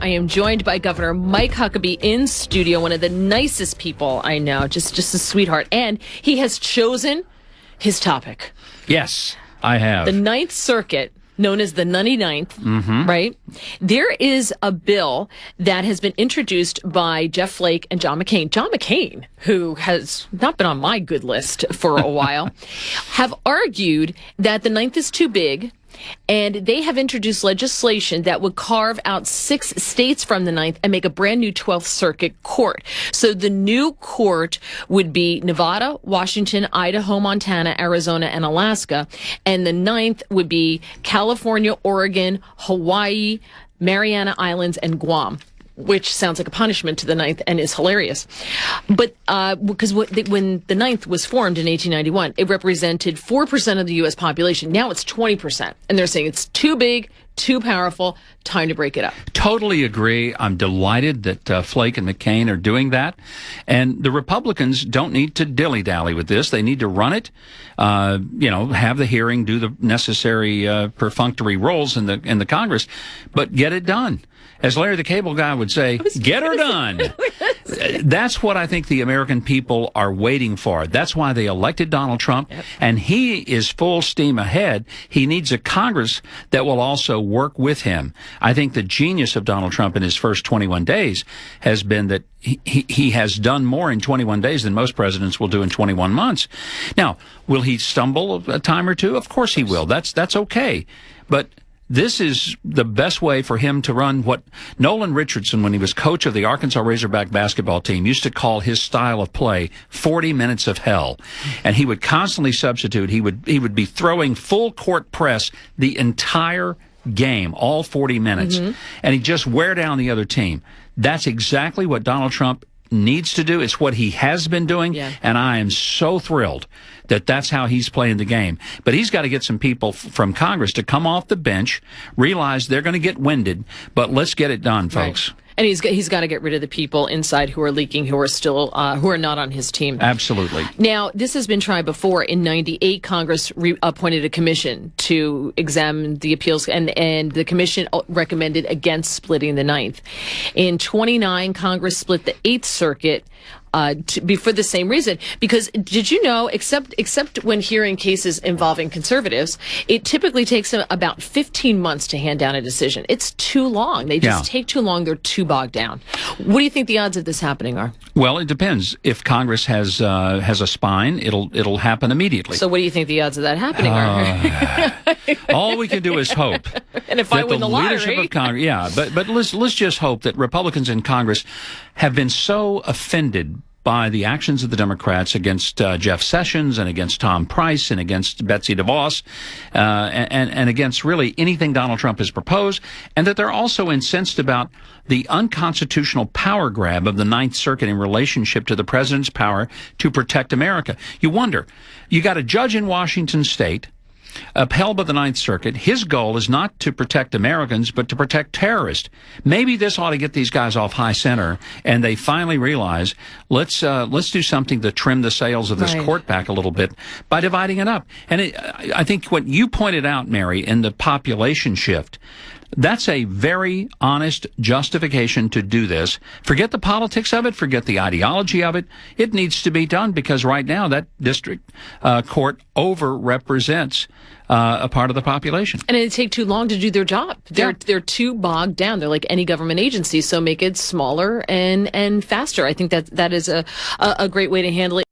I am joined by Governor Mike Huckabee in studio, one of the nicest people I know, just a sweetheart. And he has chosen his topic. Yes, I have. The Ninth Circuit, known as the 99th, right? There is a bill that has been introduced by Jeff Flake and John McCain. John McCain, who has not been on my good list for a while, have argued that the Ninth is too big, and they have introduced legislation that would carve out 6 states from the Ninth and make a brand new 12th Circuit court. So the new court would be Nevada, Washington, Idaho, Montana, Arizona, and Alaska. And the Ninth would be California, Oregon, Hawaii, Mariana Islands, and Guam, which sounds like a punishment to the Ninth and is hilarious. But because when the Ninth was formed in 1891, it represented 4% of the U.S. population. Now it's 20%. And they're saying it's too big, too powerful, time to break it up. Totally agree. I'm delighted that Flake and McCain are doing that. And the Republicans don't need to dilly-dally with this. They need to run it, have the hearing, do the necessary perfunctory roles in the Congress, but get it done. As Larry the Cable Guy would say, get her done. That's what I think the American people are waiting for. That's why they elected Donald Trump, and he is full steam ahead. He needs a Congress that will also work with him. I think the genius of Donald Trump in his first 21 days has been that he has done more in 21 days than most presidents will do in 21 months. Now, will he stumble a time or two? Of course he will. That's okay. But this is the best way for him to run what Nolan Richardson, when he was coach of the Arkansas Razorback basketball team, used to call his style of play 40 minutes of hell. And he would constantly substitute. He would be throwing full court press the entire game, all 40 minutes. And he'd just wear down the other team. That's exactly what Donald Trump needs to do. It's what he has been doing, and I am so thrilled that that's how he's playing the game. But he's got to get some people from Congress to come off the bench, realize they're going to get winded, but let's get it done, folks. Right. And he's got to get rid of the people inside who are leaking, who are still who are not on his team. Absolutely. Now, this has been tried before. In '98, Congress appointed a commission to examine the appeals, and the commission recommended against splitting the Ninth. In '29, Congress split the Eighth Circuit. For the same reason, because did you know, except when hearing cases involving conservatives, it typically takes them about 15 months to hand down a decision. It's too long. They just take too long. They're too bogged down. What do you think the odds of this happening are? Well, it depends. If Congress has a spine, it'll happen immediately. So what do you think the odds of that happening are? All we can do is hope. And if I win the lottery, leadership of Congress, but let's just hope that Republicans in Congress have been so offended by the actions of the Democrats against Jeff Sessions and against Tom Price and against Betsy DeVos and against really anything Donald Trump has proposed, and that they're also incensed about the unconstitutional power grab of the Ninth Circuit in relationship to the president's power to protect America. You wonder, you got a judge in Washington State upheld by the Ninth Circuit. His goal is not to protect Americans, but to protect terrorists. Maybe this ought to get these guys off high center, and they finally realize, let's do something to trim the sails of this court back a little bit by dividing it up. And I think what you pointed out, Mary, in the population shift, that's a very honest justification to do this. Forget the politics of it. Forget the ideology of it. It needs to be done because right now that district court overrepresents a part of the population. And it'd take too long to do their job. They're too bogged down. They're like any government agency, so make it smaller and faster. I think that is a great way to handle it.